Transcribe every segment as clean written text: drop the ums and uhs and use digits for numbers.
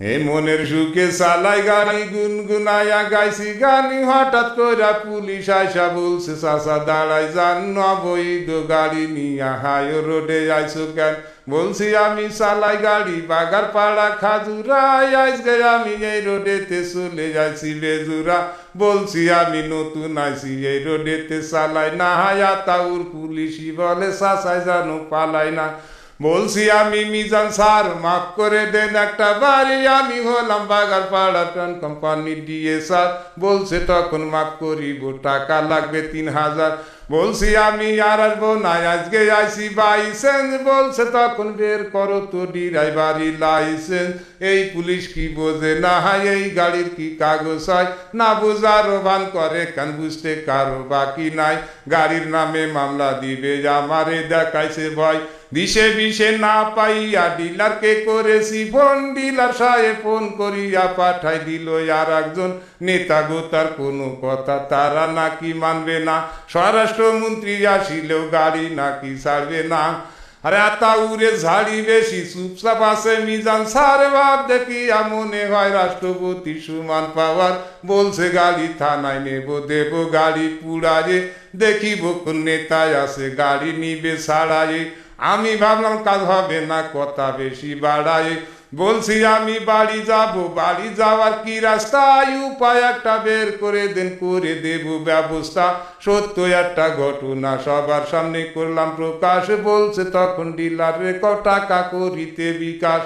হে মনের সুখে চালাই গাড়ি গুনগুনাইয়া গাইছি গানি হঠাৎ কইরা পুলিশ আইসা বলছে চাচা দাঁড়াই যান অবৈধ গাড়ি নিয়া হাই রোডে আইসো কেন বলছি আমি চালাই গাড়ি বাগার পাড়া খাজুরাই আজকে আমি এই রোডেতে চলে যাইছি বেজুরা বলছি আমি নতুন আইছি এই রোডেতে চালাই না হায়া তাউর পুলিশই বলে চাচাই জানো পালাই না বলছি আমি মিজান স্যার মাফ করে দেন একটা বাড়ি আমি হলাম বাগার পাড়া ট্রান কোম্পানি দিয়ে স্যার বলছে তখন মাফ করিব টাকা লাগবে 3000 বলছি আমি আর আসবো না আজকে আইসি বাইসেন্স বলছে তখন বের করো তো ড্রাইভারি লাইসেন্স এই পুলিশ কি বোঝে না হয় এই গাড়ির কি কাগজ হয় না বোঝারও ভান করে কেন বুঝতে কারো বাকি নাই গাড়ির নামে মামলা দিবে আমারে দেখাইছে ভয় দিশে বিশে না পাইয়া ডিলারকে করেছি ফোন ডিলার সাহেব ফোন করিয়া পাঠাই দিল আর একজন নেতা গোতার কোনো কথা তারা নাকি মানবে না স্বরাষ্ট্রমন্ত্রী আসিলেও গাড়ি নাকি ছাড়বে না আরে আতা উড়ে ঝাড়ি বেশি চুপচাপ আছে মিজান স্যার ভাব দেখিয়া মনে হয় রাষ্ট্রপতি সমান পাওয়ার বলছে গাড়ি থানায় নেব দেব গাড়ি পুড়ায়ে দেখিব কোন নেতায় আছে গাড়ি নিবে ছাড়ায়ে আমি ভাবলাম কাজ হবে না কথা বেশি বাড়ায় বলছি আমি বাড়ি যাব বাড়ি যাওয়ার কি রাস্তায় উপায় একটা বের করে দেন করে দেব ব্যবস্থা সত্য একটা ঘটনা সবার সামনে করলাম প্রকাশ বলছে তখন ডিলারে টাকা করিতে বিকাশ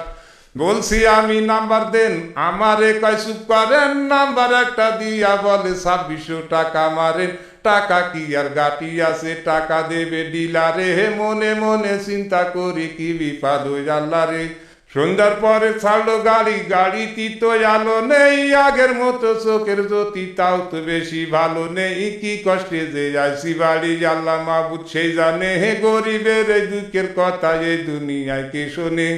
বলছি আমি নাম্বার দেন আমারে কয় চুপ করেন নাম্বার একটা দিয়া বলে 2600 টাকা মারেন টাকা কি আর গাটি আছে টাকা দেবে ডিলারে হে মনে মনে চিন্তা করি কি বিপদ হই আল্লাহ রে সন্ধ্যার পরে ছাড়লো গাড়ি গাড়িতে তো আলো নেই আগের মতো চোখের জ্যোতি তাও তো বেশি ভালো নেই কি কষ্টে যে আইসি বাড়ি আল্লাহ মাহবুদ সেই জানে হে গরিবের এই দুঃখের কথা এই দুনিয়ায় কে শোনে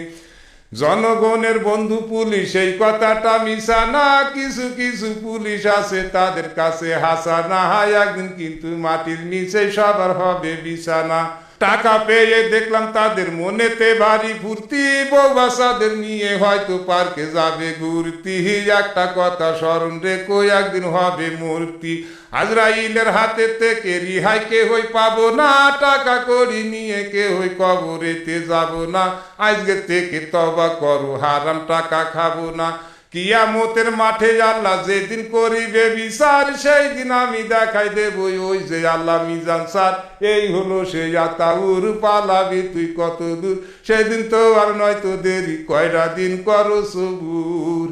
জনগণের বন্ধু পুলিশ এই কথাটা মিশা না কিছু কিছু পুলিশ আছে তাদের কাছে হাসা না হয় একদিন কিন্তু মাটির নিচে সবার হবে বিছানা টাকা পেয়ে দেখলাম তাদের মনেতে ভারী ফুর্তি বউ বাচ্চাদের নিয়ে হয়তো পার্কে যাবে ঘুরতি একটা কথা স্মরণ রেখো একদিন হবে মূর্তি আজরাইলের হাতে থেকে রিহাই কেহই পাবো না টাকা করি নিয়ে কেহই কবরেতে যাব না আজকে থেকে তবা করো হারাম টাকা খাবো না কিয়ামতের মাঠে আল্লাহ যেদিন করিবে বিচার সেই দিন আমি দেখাই দেব ওই যে আল্লাহ মিজান স্যার এই হলো সেই আতাউর পালাবি তুই কত দূর সেদিন তো আর নয়তো দেরি কয়টা দিন করো সবুর।